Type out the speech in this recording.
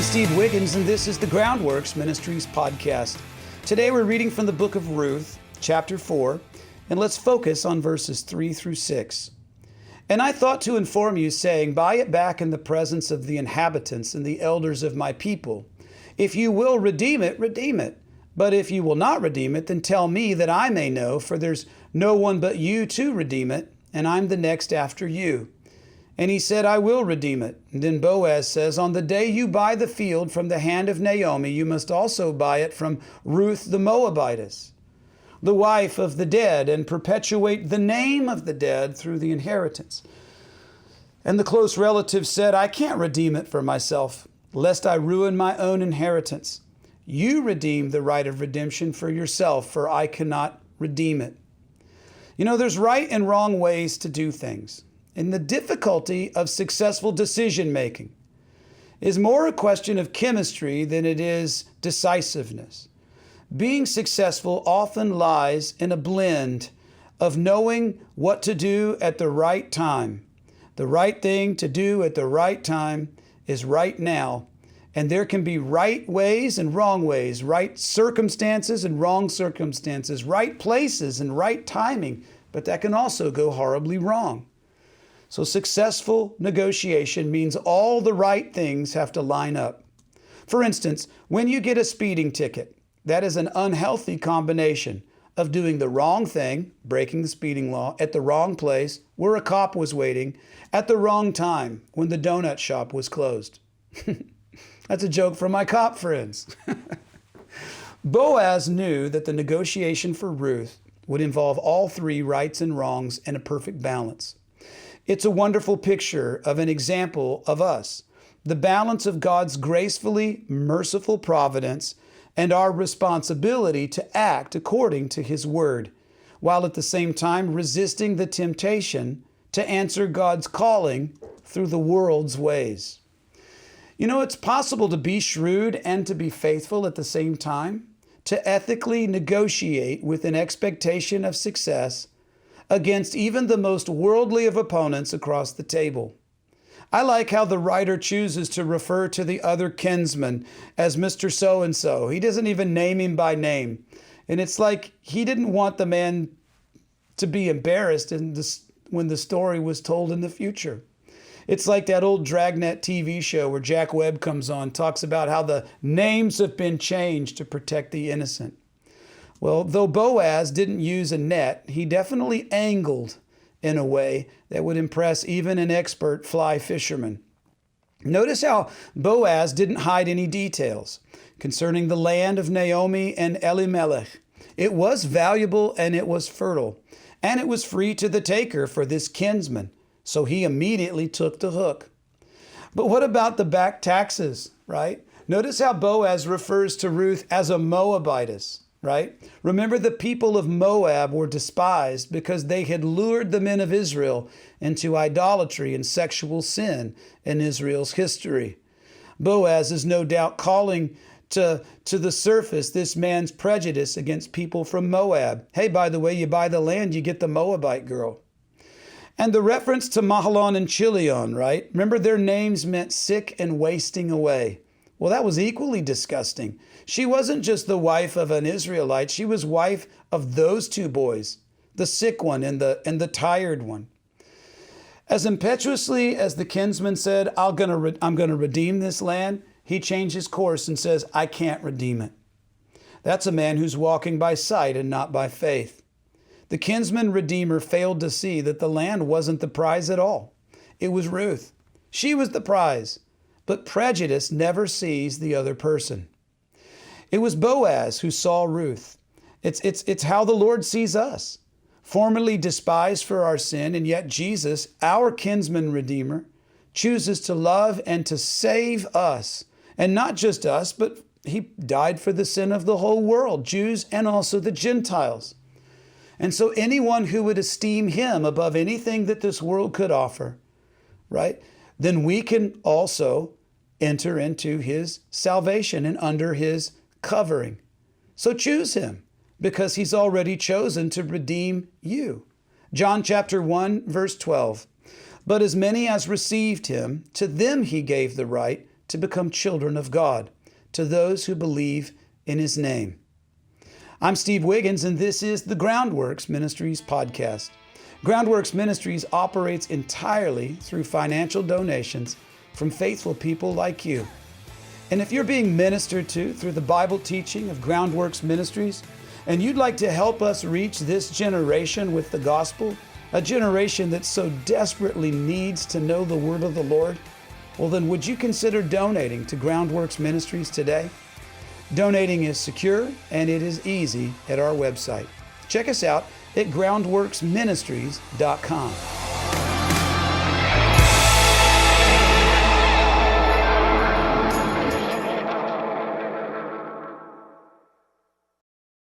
Steve Wiggins, and this is the Groundworks Ministries podcast. Today we're reading from the book of Ruth, chapter 4, and let's focus on verses 3 through 6. And I thought to inform you, saying, buy it back in the presence of the inhabitants and the elders of my people. If you will redeem it, redeem it. But if you will not redeem it, then tell me that I may know, for there's no one but you to redeem it, and I'm the next after you. And he said, I will redeem it. And then Boaz says, on the day you buy the field from the hand of Naomi, you must also buy it from Ruth the Moabitess, the wife of the dead, and perpetuate the name of the dead through the inheritance. And the close relative said, I can't redeem it for myself, lest I ruin my own inheritance. You redeem the right of redemption for yourself, for I cannot redeem it. You know, there's right and wrong ways to do things. And the difficulty of successful decision making is more a question of chemistry than it is decisiveness. Being successful often lies in a blend of knowing what to do at the right time. The right thing to do at the right time is right now. And there can be right ways and wrong ways, right circumstances and wrong circumstances, right places and right timing, but that can also go horribly wrong. So successful negotiation means all the right things have to line up. For instance, when you get a speeding ticket, that is an unhealthy combination of doing the wrong thing, breaking the speeding law, at the wrong place, where a cop was waiting, at the wrong time, when the donut shop was closed. That's a joke from my cop friends. Boaz knew that the negotiation for Ruth would involve all three rights and wrongs in a perfect balance. It's a wonderful picture of an example of us, the balance of God's gracefully merciful providence and our responsibility to act according to His word, while at the same time resisting the temptation to answer God's calling through the world's ways. You know, it's possible to be shrewd and to be faithful at the same time, to ethically negotiate with an expectation of success against even the most worldly of opponents across the table. I like how the writer chooses to refer to the other kinsman as Mr. So-and-so. He doesn't even name him by name. And it's like he didn't want the man to be embarrassed when the story was told in the future. It's like that old Dragnet TV show where Jack Webb comes on, talks about how the names have been changed to protect the innocent. Well, though Boaz didn't use a net, he definitely angled in a way that would impress even an expert fly fisherman. Notice how Boaz didn't hide any details concerning the land of Naomi and Elimelech. It was valuable and it was fertile, and it was free to the taker for this kinsman, so he immediately took the hook. But what about the back taxes, right? Notice how Boaz refers to Ruth as a Moabitess. Right? Remember, the people of Moab were despised because they had lured the men of Israel into idolatry and sexual sin in Israel's history. Boaz is no doubt calling to the surface this man's prejudice against people from Moab. Hey, by the way, you buy the land, you get the Moabite girl. And the reference to Mahlon and Chilion, right? Remember, their names meant sick and wasting away. Well, that was equally disgusting. She wasn't just the wife of an Israelite. She was wife of those two boys, the sick one and the tired one. As impetuously as the kinsman said, I'm going to redeem this land, he changed his course and says, I can't redeem it. That's a man who's walking by sight and not by faith. The kinsman redeemer failed to see that the land wasn't the prize at all. It was Ruth. She was the prize. But prejudice never sees the other person. It was Boaz who saw Ruth. It's how the Lord sees us. Formerly despised for our sin, and yet Jesus, our kinsman redeemer, chooses to love and to save us. And not just us, but He died for the sin of the whole world, Jews and also the Gentiles. And so anyone who would esteem Him above anything that this world could offer, right? Then we can also enter into His salvation and under His covering. So choose Him, because He's already chosen to redeem you. John chapter 1, verse 12. But as many as received Him, to them He gave the right to become children of God, to those who believe in His name. I'm Steve Wiggins, and this is the Groundworks Ministries podcast. Groundworks Ministries operates entirely through financial donations from faithful people like you. And if you're being ministered to through the Bible teaching of Groundworks Ministries, and you'd like to help us reach this generation with the gospel, a generation that so desperately needs to know the word of the Lord, well then would you consider donating to Groundworks Ministries today? Donating is secure and it is easy at our website. Check us out at groundworksministries.com.